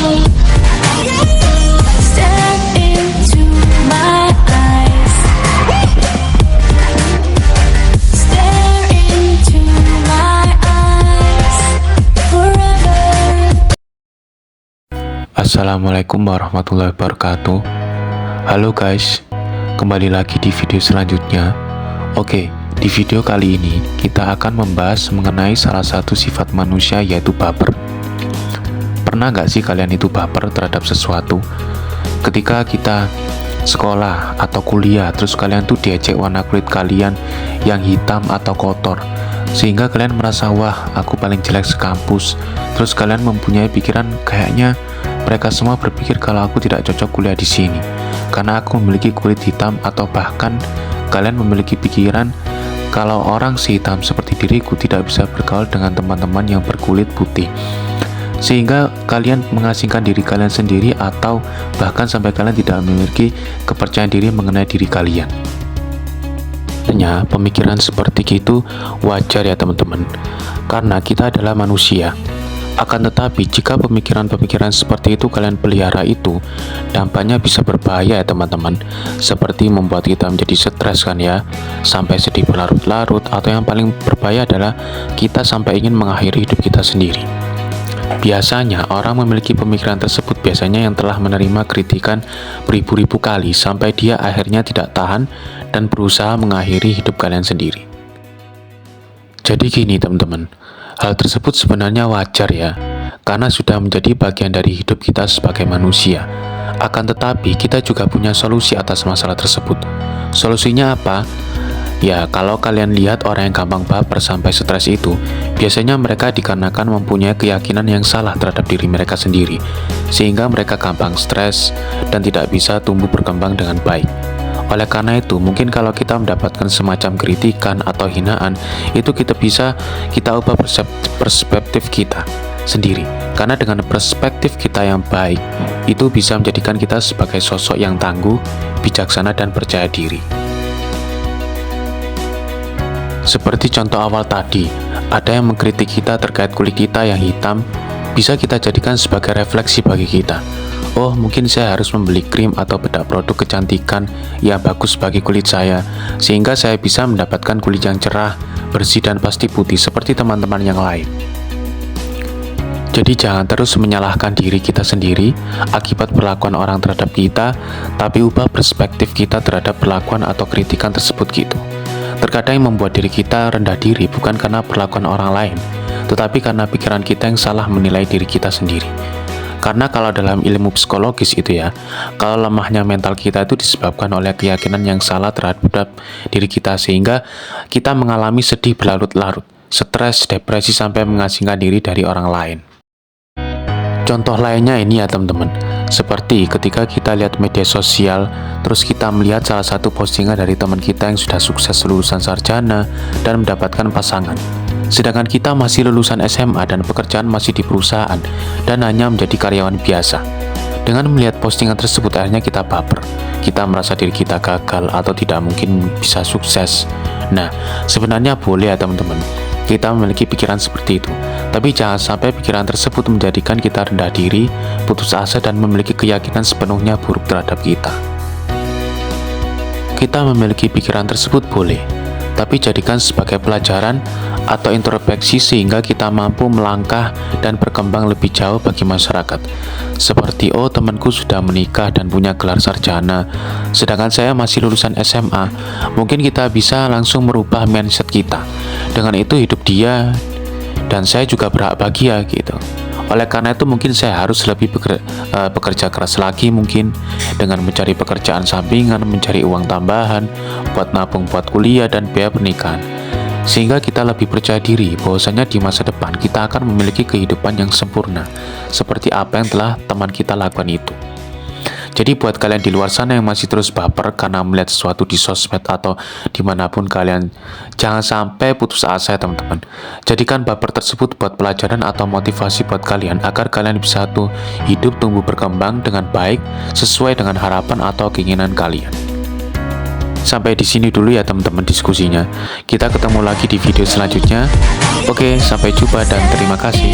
Stare into my eyes. Stare into my eyes forever. Assalamualaikum warahmatullahi wabarakatuh. Halo guys, kembali lagi di video selanjutnya. Oke, di video kali ini kita akan membahas mengenai salah satu sifat manusia, yaitu baper. Pernah nggak sih kalian itu baper terhadap sesuatu? Ketika kita sekolah atau kuliah, terus kalian tuh diejek warna kulit kalian yang hitam atau kotor, sehingga kalian merasa, wah aku paling jelek sekampus. Terus kalian mempunyai pikiran, kayaknya mereka semua berpikir kalau aku tidak cocok kuliah di sini karena aku memiliki kulit hitam, atau bahkan kalian memiliki pikiran kalau orang sehitam seperti diriku tidak bisa bergaul dengan teman-teman yang berkulit putih, sehingga kalian mengasingkan diri kalian sendiri, atau bahkan sampai kalian tidak memiliki kepercayaan diri mengenai diri kalian. Sebenarnya pemikiran seperti itu wajar ya teman-teman, karena kita adalah manusia. Akan tetapi jika pemikiran-pemikiran seperti itu kalian pelihara, itu dampaknya bisa berbahaya ya teman-teman. Seperti membuat kita menjadi stres kan ya, sampai sedih berlarut-larut, atau yang paling berbahaya adalah kita sampai ingin mengakhiri hidup kita sendiri. Biasanya orang memiliki pemikiran tersebut biasanya yang telah menerima kritikan beribu-ribu kali sampai dia akhirnya tidak tahan dan berusaha mengakhiri hidup kalian sendiri. Jadi gini teman-teman, hal tersebut sebenarnya wajar ya, karena sudah menjadi bagian dari hidup kita sebagai manusia. Akan tetapi kita juga punya solusi atas masalah tersebut. Solusinya apa? Ya, kalau kalian lihat orang yang gampang baper sampai stres itu, biasanya mereka dikarenakan mempunyai keyakinan yang salah terhadap diri mereka sendiri, sehingga mereka gampang stres dan tidak bisa tumbuh berkembang dengan baik. Oleh karena itu, mungkin kalau kita mendapatkan semacam kritikan atau hinaan, itu kita ubah perspektif kita sendiri. Karena dengan perspektif kita yang baik, itu bisa menjadikan kita sebagai sosok yang tangguh, bijaksana, dan percaya diri. Seperti contoh awal tadi, ada yang mengkritik kita terkait kulit kita yang hitam, bisa kita jadikan sebagai refleksi bagi kita. Oh, mungkin saya harus membeli krim atau bedak produk kecantikan yang bagus bagi kulit saya, sehingga saya bisa mendapatkan kulit yang cerah, bersih, dan pasti putih seperti teman-teman yang lain. Jadi jangan terus menyalahkan diri kita sendiri akibat perlakuan orang terhadap kita, tapi ubah perspektif kita terhadap perlakuan atau kritikan tersebut gitu. Terkadang yang membuat diri kita rendah diri bukan karena perlakuan orang lain, tetapi karena pikiran kita yang salah menilai diri kita sendiri. Karena kalau dalam ilmu psikologis itu ya, kalau lemahnya mental kita itu disebabkan oleh keyakinan yang salah terhadap diri kita, sehingga kita mengalami sedih berlarut-larut, stres, depresi, sampai mengasingkan diri dari orang lain. Contoh lainnya ini ya teman-teman, seperti ketika kita lihat media sosial, terus kita melihat salah satu postingan dari teman kita yang sudah sukses lulusan sarjana dan mendapatkan pasangan, sedangkan kita masih lulusan SMA dan pekerjaan masih di perusahaan dan hanya menjadi karyawan biasa. Dengan melihat postingan tersebut, akhirnya kita baper. Kita merasa diri kita gagal atau tidak mungkin bisa sukses. Nah, sebenarnya boleh ya teman-teman, kita memiliki pikiran seperti itu. Tapi jangan sampai pikiran tersebut menjadikan kita rendah diri, putus asa, dan memiliki keyakinan sepenuhnya buruk terhadap kita. Kita memiliki pikiran tersebut boleh, tapi jadikan sebagai pelajaran atau introspeksi sehingga kita mampu melangkah dan berkembang lebih jauh bagi masyarakat. Seperti, oh temanku sudah menikah dan punya gelar sarjana, sedangkan saya masih lulusan SMA. Mungkin kita bisa langsung merubah mindset kita. Dengan itu hidup dia dan saya juga berhak bahagia gitu. Oleh karena itu mungkin saya harus lebih bekerja keras lagi, mungkin dengan mencari pekerjaan sampingan, mencari uang tambahan, buat nabung buat kuliah dan biaya pernikahan. Sehingga kita lebih percaya diri bahwasanya di masa depan kita akan memiliki kehidupan yang sempurna, seperti apa yang telah teman kita lakukan itu. Jadi buat kalian di luar sana yang masih terus baper karena melihat sesuatu di sosmed atau dimanapun kalian, jangan sampai putus asa ya teman-teman. Jadikan baper tersebut buat pelajaran atau motivasi buat kalian, agar kalian bisa hidup tumbuh berkembang dengan baik sesuai dengan harapan atau keinginan kalian. Sampai di sini dulu ya teman-teman diskusinya. Kita ketemu lagi di video selanjutnya. Oke, sampai jumpa dan terima kasih.